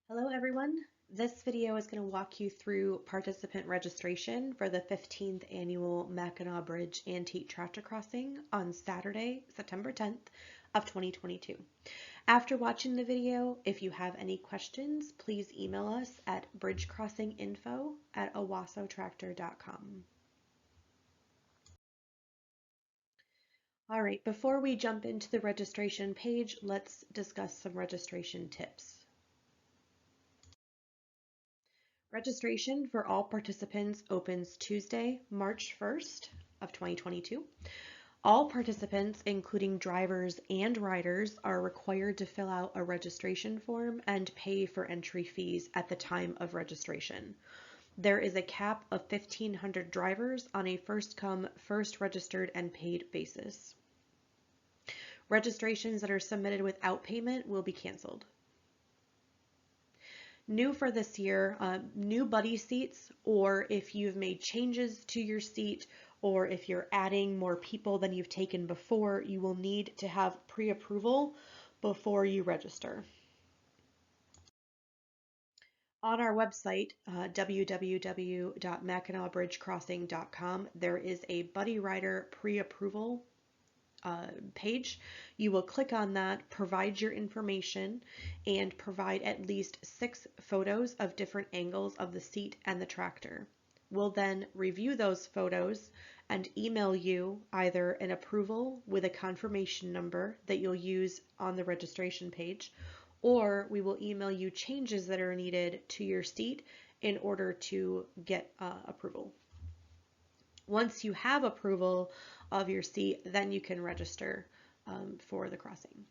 Hello everyone. This video is going to walk you through participant registration for the 15th annual Mackinac Bridge Antique Tractor Crossing on Saturday, September 10th of 2022. After watching the video, if you have any questions, please email us at bridgecrossinginfo@owasotractor.com. All right, before we jump into the registration page, let's discuss some registration tips. Registration for all participants opens Tuesday, March 1st of 2022. All participants, including drivers and riders, are required to fill out a registration form and pay for entry fees at the time of registration. There is a cap of 1,500 drivers on a first-come, first-registered and paid basis. Registrations that are submitted without payment will be canceled. New for this year, new buddy seats, or if you've made changes to your seat, or if you're adding more people than you've taken before, you will need to have pre-approval before you register. On our website, www.mackinawbridgecrossing.com, there is a buddy rider pre-approval page. You will click on that, provide your information, and provide at least 6 photos of different angles of the seat and the tractor. We'll then review those photos and email you either an approval with a confirmation number that you'll use on the registration page, or we will email you changes that are needed to your seat in order to get approval. Once you have approval of your seat, then you can register for the crossing.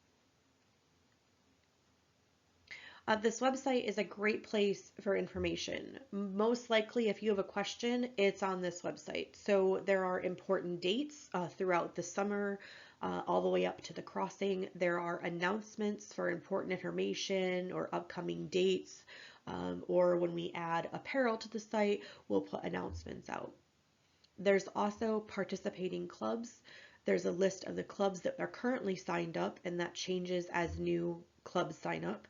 This website is a great place for information. Most likely, if you have a question, it's on this website. So there are important dates throughout the summer, all the way up to the crossing. There are announcements for important information or upcoming dates, or when we add apparel to the site, we'll put announcements out. There's also participating clubs. There's a list of the clubs that are currently signed up, and that changes as new clubs sign up.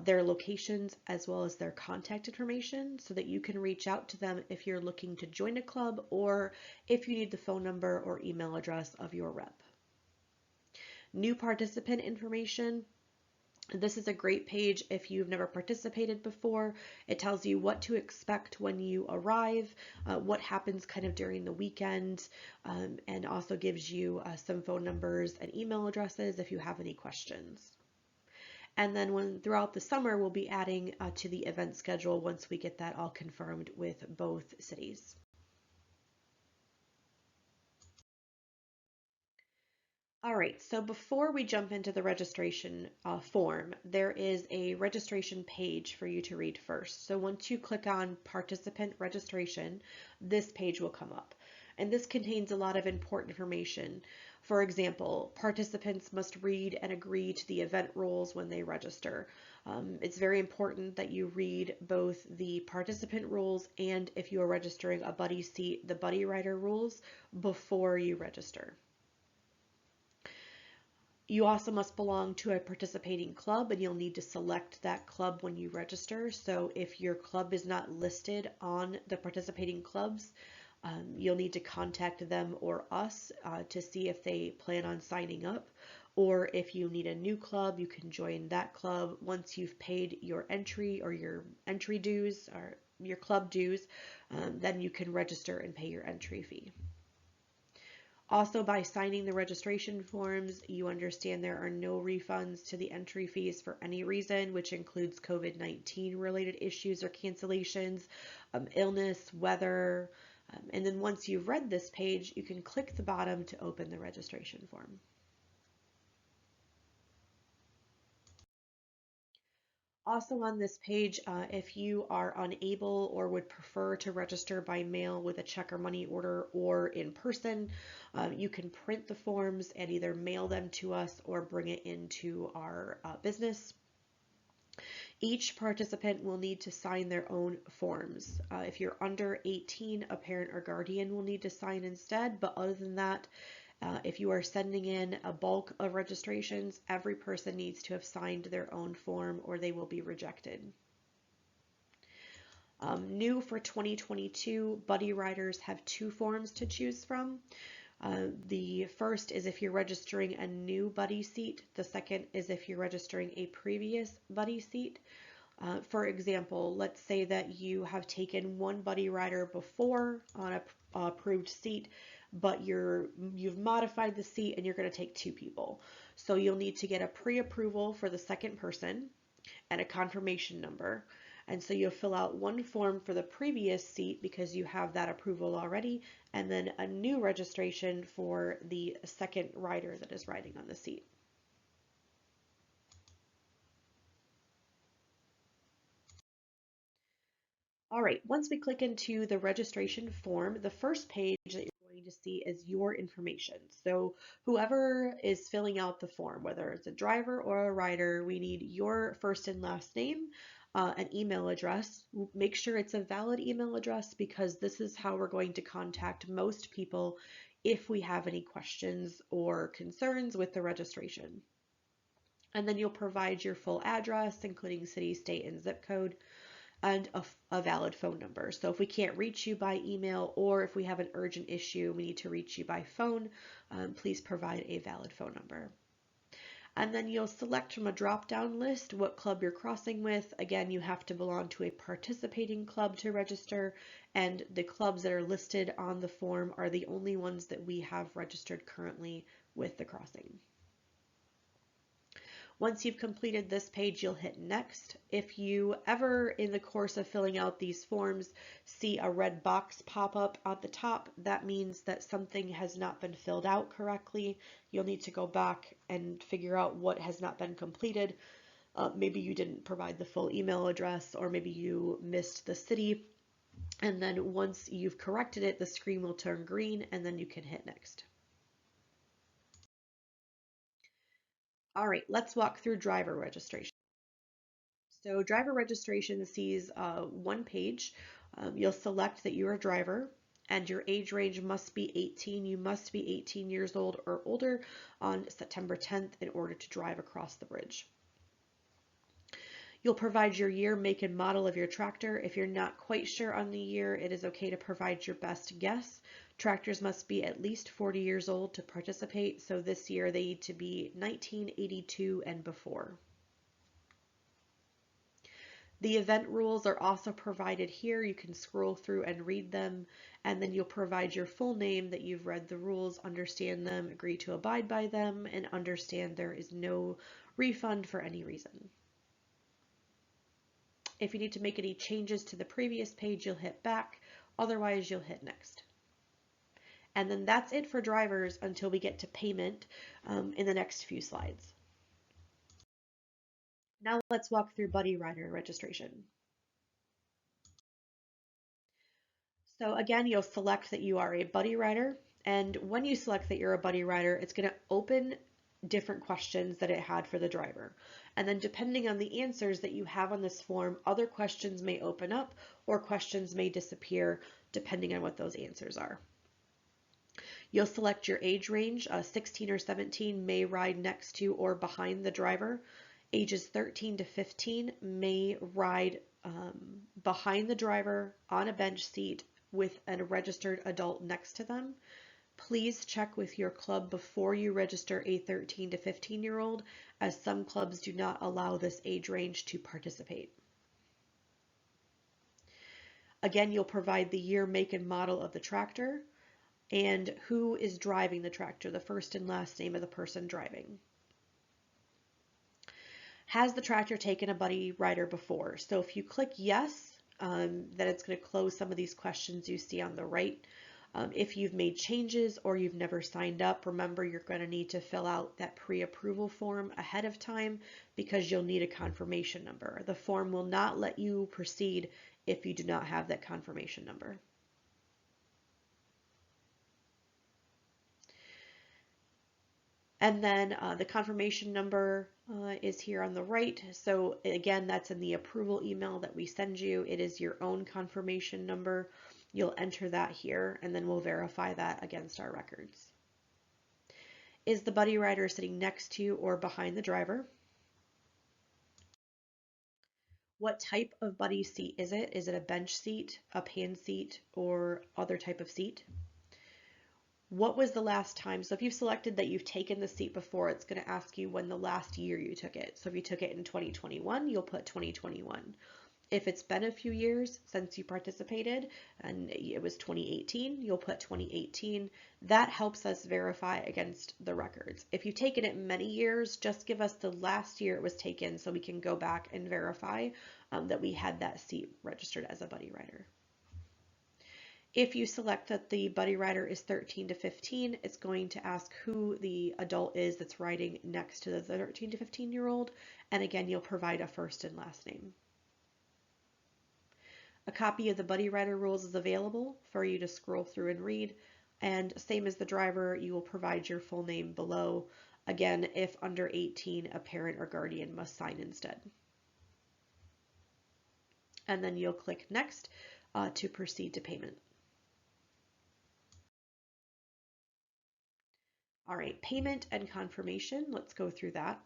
Their locations as well as their contact information so that you can reach out to them if you're looking to join a club or if you need the phone number or email address of your rep. New participant information. This is a great page if you've never participated before. It tells you what to expect when you arrive, what happens kind of during the weekend, and also gives you some phone numbers and email addresses if you have any questions. And then throughout the summer, we'll be adding to the event schedule once we get that all confirmed with both cities. All right, so before we jump into the registration form, there is a registration page for you to read first. So once you click on participant registration, this page will come up. And this contains a lot of important information. For example, participants must read and agree to the event rules when they register. It's very important that you read both the participant rules and if you are registering a buddy seat, the buddy rider rules before you register. You also must belong to a participating club, and you'll need to select that club when you register. So if your club is not listed on the participating clubs, you'll need to contact them or us to see if they plan on signing up. Or if you need a new club, you can join that club once you've paid your entry or your entry dues or your club dues, then you can register and pay your entry fee. Also, by signing the registration forms, you understand there are no refunds to the entry fees for any reason, which includes COVID-19 related issues or cancellations, illness, weather, and then once you've read this page, you can click the bottom to open the registration form. Also on this page, if you are unable or would prefer to register by mail with a check or money order or in person, you can print the forms and either mail them to us or bring it into our business. Each participant will need to sign their own forms. If you're under 18, a parent or guardian will need to sign instead, but other than that, if you are sending in a bulk of registrations, every person needs to have signed their own form or they will be rejected. New for 2022, buddy riders have two forms to choose from. The first is if you're registering a new buddy seat. The second is if you're registering a previous buddy seat. For example, let's say that you have taken one buddy rider before on a approved seat, but you've modified the seat and you're going to take two people. So you'll need to get a pre-approval for the second person and a confirmation number. And so you'll fill out one form for the previous seat because you have that approval already, and then a new registration for the second rider that is riding on the seat. All right, once we click into the registration form, the first page that you're going to see is your information. So whoever is filling out the form, whether it's a driver or a rider, we need your first and last name, an email address. Make sure it's a valid email address because this is how we're going to contact most people if we have any questions or concerns with the registration. And then you'll provide your full address, including city, state, and zip code, and a valid phone number. So if we can't reach you by email or if we have an urgent issue, we need to reach you by phone, please provide a valid phone number. And then you'll select from a drop-down list what club you're crossing with. Again, you have to belong to a participating club to register, and the clubs that are listed on the form are the only ones that we have registered currently with the crossing. Once you've completed this page, you'll hit next. If you ever in the course of filling out these forms see a red box pop up at the top, that means that something has not been filled out correctly. You'll need to go back and figure out what has not been completed. Maybe you didn't provide the full email address, or maybe you missed the city. And then once you've corrected it, the screen will turn green and then you can hit next. All right, let's walk through driver registration. So driver registration sees one page. You'll select that you're a driver and your age range must be 18. You must be 18 years old or older on September 10th in order to drive across the bridge. You'll provide your year, make, and model of your tractor. If you're not quite sure on the year, it is okay to provide your best guess. Tractors must be at least 40 years old to participate, so this year they need to be 1982 and before. The event rules are also provided here. You can scroll through and read them, and then you'll provide your full name that you've read the rules, understand them, agree to abide by them, and understand there is no refund for any reason. If you need to make any changes to the previous page, you'll hit back. Otherwise, you'll hit next. And then that's it for drivers until we get to payment in the next few slides. Now let's walk through Buddy Rider registration. So again, you'll select that you are a buddy rider, and when you select that you're a buddy rider, it's going to open different questions that it had for the driver. And then depending on the answers that you have on this form, other questions may open up or questions may disappear depending on what those answers are. You'll select your age range. 16 or 17 may ride next to or behind the driver. Ages 13 to 15 may ride behind the driver on a bench seat with a registered adult next to them. Please check with your club before you register a 13 to 15-year-old, as some clubs do not allow this age range to participate. Again, you'll provide the year, make, and model of the tractor and who is driving the tractor, the first and last name of the person driving. Has the tractor taken a buddy rider before? So if you click yes, then it's going to close some of these questions you see on the right. If you've made changes or you've never signed up, remember you're going to need to fill out that pre-approval form ahead of time because you'll need a confirmation number. The form will not let you proceed if you do not have that confirmation number. And then the confirmation number is here on the right. So again, that's in the approval email that we send you. It is your own confirmation number. You'll enter that here and then we'll verify that against our records. Is the buddy rider sitting next to or behind the driver? What type of buddy seat is it? Is it a bench seat, a pan seat, or other type of seat? What was the last time? So if you've selected that you've taken the seat before, it's going to ask you when the last year you took it. So if you took it in 2021, you'll put 2021. If it's been a few years since you participated and it was 2018, you'll put 2018. That helps us verify against the records. If you've taken it many years, just give us the last year it was taken so we can go back and verify that we had that seat registered as a buddy rider. If you select that the buddy rider is 13 to 15, it's going to ask who the adult is that's riding next to the 13 to 15-year-old. And again, you'll provide a first and last name. A copy of the buddy rider rules is available for you to scroll through and read. And same as the driver, you will provide your full name below. Again, if under 18, a parent or guardian must sign instead. And then you'll click next to proceed to payment. All right, payment and confirmation. Let's go through that.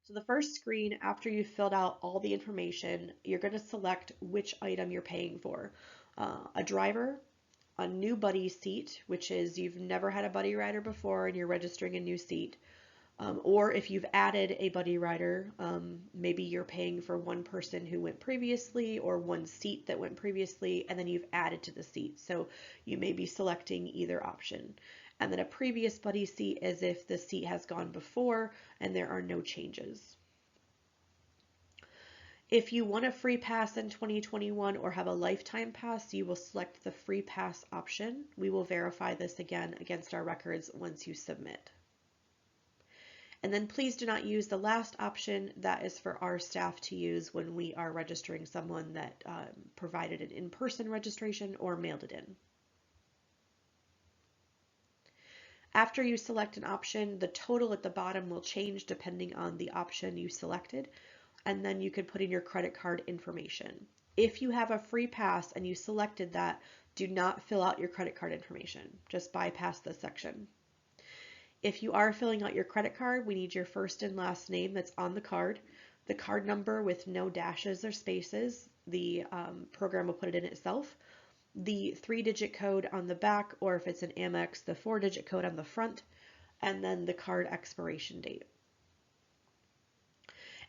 So the first screen, after you've filled out all the information, you're going to select which item you're paying for. A driver, a new buddy seat, which is you've never had a buddy rider before and you're registering a new seat. Or if you've added a buddy rider, maybe you're paying for one person who went previously or one seat that went previously, and then you've added to the seat. So you may be selecting either option. And then a previous buddy seat as if the seat has gone before and there are no changes. If you want a free pass in 2021 or have a lifetime pass, you will select the free pass option. We will verify this again against our records once you submit. And then please do not use the last option. That is for our staff to use when we are registering someone that provided an in-person registration or mailed it in. After you select an option, the total at the bottom will change depending on the option you selected, and then you can put in your credit card information. If you have a free pass and you selected that, do not fill out your credit card information. Just bypass this section. If you are filling out your credit card, we need your first and last name that's on the card number with no dashes or spaces. The program will put it in itself. The 3-digit code on the back, or if it's an Amex, the 4-digit code on the front, and then the card expiration date.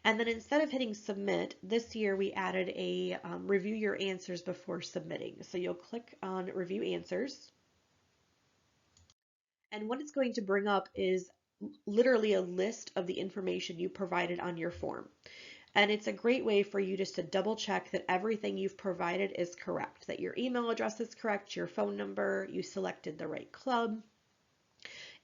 And then instead of hitting submit, this year we added a review your answers before submitting. So you'll click on review answers. And what it's going to bring up is literally a list of the information you provided on your form. And it's a great way for you just to double check that everything you've provided is correct, that your email address is correct, your phone number, you selected the right club.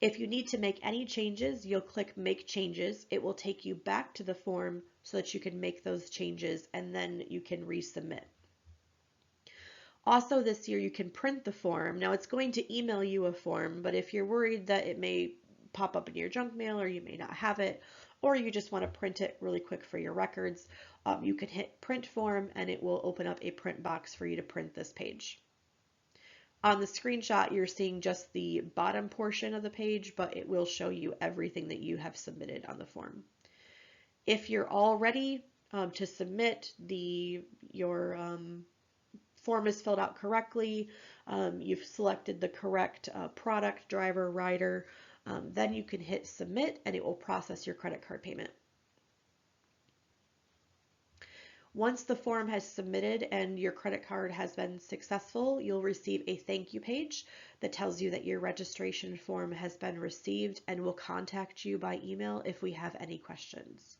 If you need to make any changes, you'll click Make Changes. It will take you back to the form so that you can make those changes and then you can resubmit. Also this year you can print the form. Now it's going to email you a form, but if you're worried that it may pop up in your junk mail or you may not have it, or you just want to print it really quick for your records, you can hit print form and it will open up a print box for you to print this page. On the screenshot, you're seeing just the bottom portion of the page, but it will show you everything that you have submitted on the form. If you're all ready to submit, your form is filled out correctly, you've selected the correct product, driver, rider, then you can hit submit and it will process your credit card payment. Once the form has submitted and your credit card has been successful, you'll receive a thank you page that tells you that your registration form has been received and will contact you by email if we have any questions.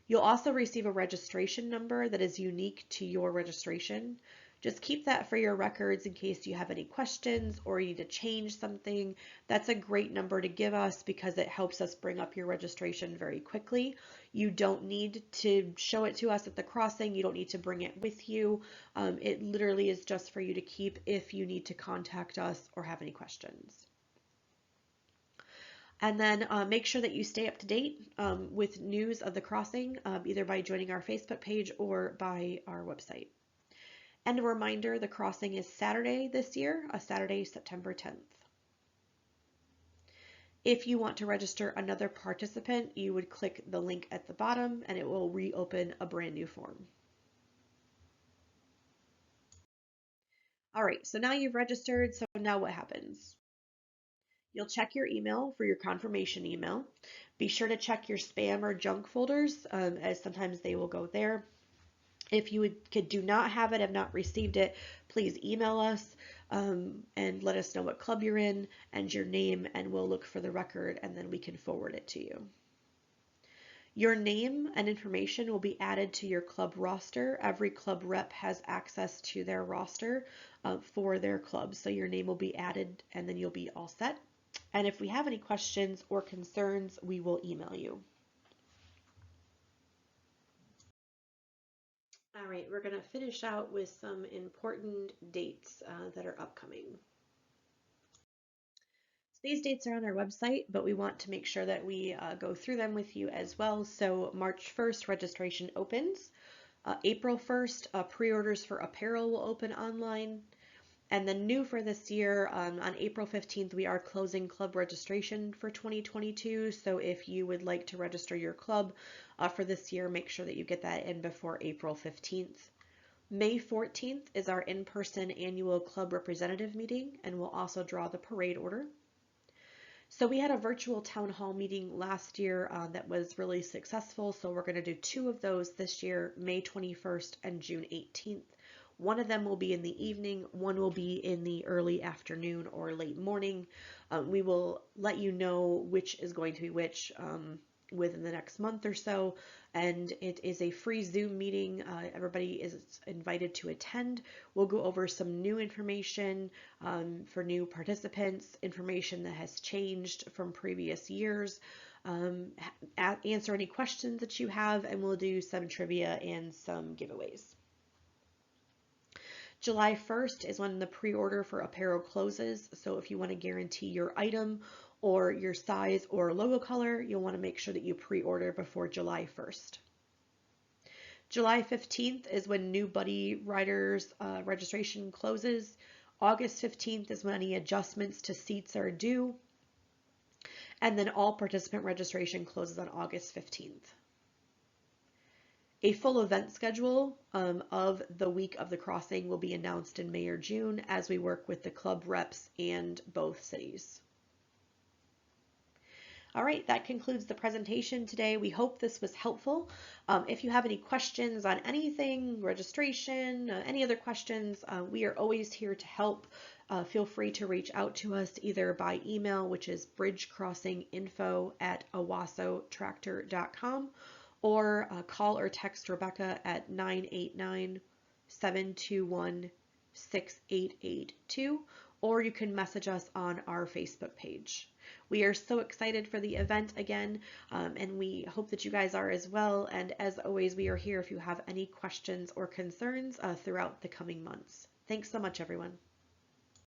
You'll also receive a registration number that is unique to your registration. Just keep that for your records in case you have any questions or you need to change something. That's a great number to give us because it helps us bring up your registration very quickly. You don't need to show it to us at the crossing. You don't need to bring it with you. It literally is just for you to keep if you need to contact us or have any questions. And then make sure that you stay up to date with news of the crossing, either by joining our Facebook page or by our website. And a reminder, the crossing is Saturday this year, Saturday, September 10th. If you want to register another participant, you would click the link at the bottom and it will reopen a brand new form. All right, so now you've registered, so now what happens? You'll check your email for your confirmation email. Be sure to check your spam or junk folders, as sometimes they will go there. If you do not have it, have not received it, please email us and let us know what club you're in and your name, and we'll look for the record and then we can forward it to you. Your name and information will be added to your club roster. Every club rep has access to their roster for their club, so your name will be added and then you'll be all set. And if we have any questions or concerns, we will email you. All right, we're going to finish out with some important dates that are upcoming. So these dates are on our website, but we want to make sure that we go through them with you as well. So March 1st, registration opens. April 1st, pre-orders for apparel will open online. And then new for this year, on April 15th, we are closing club registration for 2022. So if you would like to register your club for this year, make sure that you get that in before April 15th. May 14th is our in-person annual club representative meeting, and we'll also draw the parade order. So we had a virtual town hall meeting last year that was really successful. So we're going to do 2 of those this year, May 21st and June 18th. One of them will be in the evening, one will be in the early afternoon or late morning. We will let you know which is going to be which within the next month or so, and it is a free Zoom meeting. Everybody is invited to attend. We'll go over some new information for new participants, information that has changed from previous years, answer any questions that you have, and we'll do some trivia and some giveaways. July 1st is when the pre-order for apparel closes, so if you want to guarantee your item or your size or logo color, you'll want to make sure that you pre-order before July 1st. July 15th is when new Buddy Riders registration closes. August 15th is when any adjustments to seats are due. And then all participant registration closes on August 15th. A full event schedule of the week of the crossing will be announced in May or June as we work with the club reps and both cities. All right, that concludes the presentation today. We hope this was helpful. If you have any questions on anything, registration, any other questions, we are always here to help. Feel free to reach out to us either by email, which is bridgecrossinginfo@owasotractor.com, or call or text Rebecca at 989-721-6882, or you can message us on our Facebook page. We are so excited for the event again, and we hope that you guys are as well. And as always, we are here if you have any questions or concerns throughout the coming months. Thanks so much, everyone.